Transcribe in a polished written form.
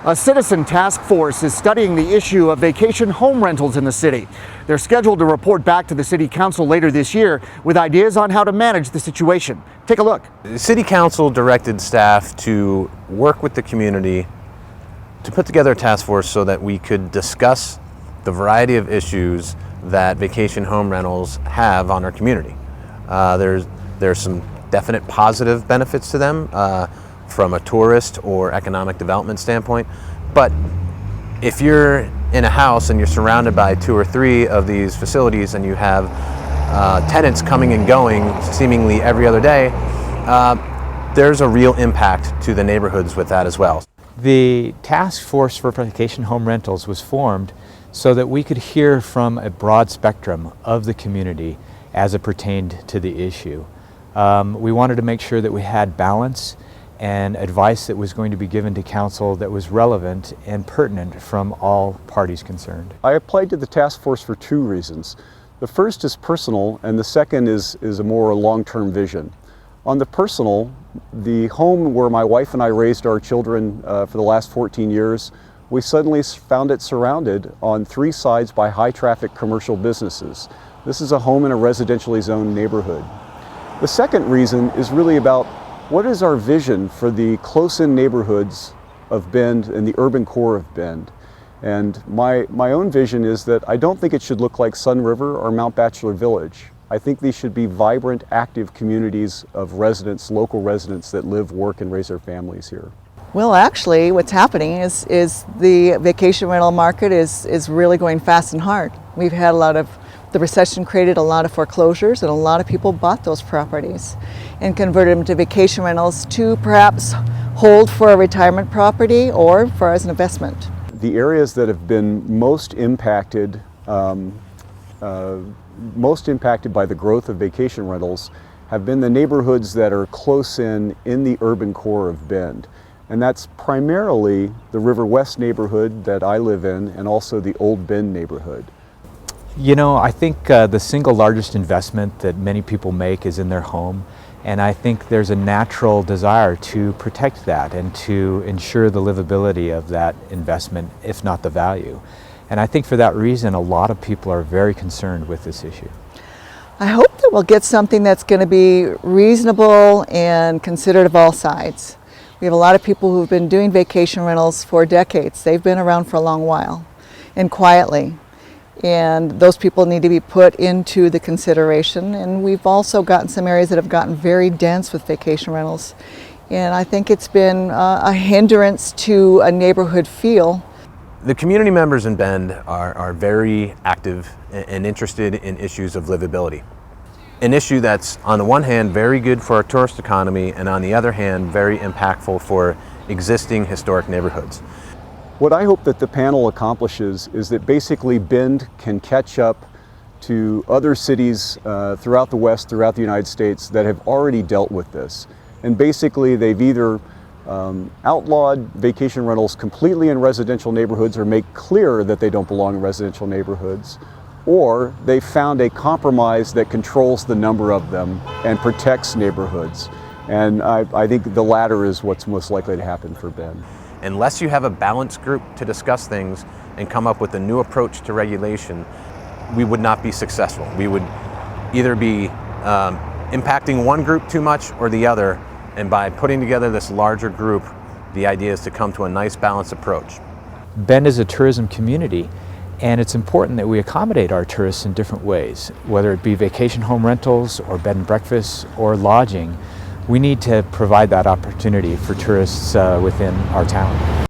A citizen task force is studying the issue of vacation home rentals in the city. They're scheduled to report back to the City Council later this year with ideas on how to manage the situation. Take a look. The City Council directed staff to work with the community to put together a task force so that we could discuss the variety of issues that vacation home rentals have on our community. There's some definite positive benefits to them from a tourist or economic development standpoint, but if you're in a house and you're surrounded by 2 or 3 of these facilities and you have tenants coming and going seemingly every other day, there's a real impact to the neighborhoods with that as well. The task force for vacation home rentals was formed so that we could hear from a broad spectrum of the community as it pertained to the issue. We wanted to make sure that we had balance and advice that was going to be given to council that was relevant and pertinent from all parties concerned. I applied to the task force for 2 reasons. The first is personal, and the second is a more long-term vision. On the personal, the home where my wife and I raised our children for the last 14 years, we suddenly found it surrounded on 3 sides by high-traffic commercial businesses. This is a home in a residentially zoned neighborhood. The second reason is really about what is our vision for the close-in neighborhoods of Bend and the urban core of Bend. And my own vision is that I don't think it should look like Sun River or Mount Bachelor Village. I think these should be vibrant, active communities of residents, local residents that live, work, and raise their families here. Well, actually, what's happening is the vacation rental market is really going fast and hard. We've had the recession created a lot of foreclosures, and a lot of people bought those properties and converted them to vacation rentals to perhaps hold for a retirement property or for as an investment. The areas that have been most impacted by the growth of vacation rentals have been the neighborhoods that are close in the urban core of Bend. And that's primarily the River West neighborhood that I live in, and also the Old Bend neighborhood. You know, I think the single largest investment that many people make is in their home, and I think there's a natural desire to protect that and to ensure the livability of that investment, if not the value. And I think for that reason, a lot of people are very concerned with this issue. I hope that we'll get something that's going to be reasonable and considerate of all sides. We have a lot of people who've been doing vacation rentals for decades. They've been around for a long while and quietly. And those people need to be put into the consideration. And we've also gotten some areas that have gotten very dense with vacation rentals. And I think it's been a hindrance to a neighborhood feel. The community members in Bend are very active and interested in issues of livability. An issue that's, on the one hand, very good for our tourist economy, and on the other hand, very impactful for existing historic neighborhoods. What I hope that the panel accomplishes is that basically Bend can catch up to other cities throughout the West, throughout the United States that have already dealt with this. And basically they've either outlawed vacation rentals completely in residential neighborhoods or make clear that they don't belong in residential neighborhoods, or they found a compromise that controls the number of them and protects neighborhoods. And I think the latter is what's most likely to happen for Bend. Unless you have a balanced group to discuss things and come up with a new approach to regulation, we would not be successful. We would either be impacting one group too much or the other, and by putting together this larger group, the idea is to come to a nice balanced approach. Bend is a tourism community, and it's important that we accommodate our tourists in different ways, whether it be vacation home rentals or bed and breakfast or lodging. We need to provide that opportunity for tourists within our town.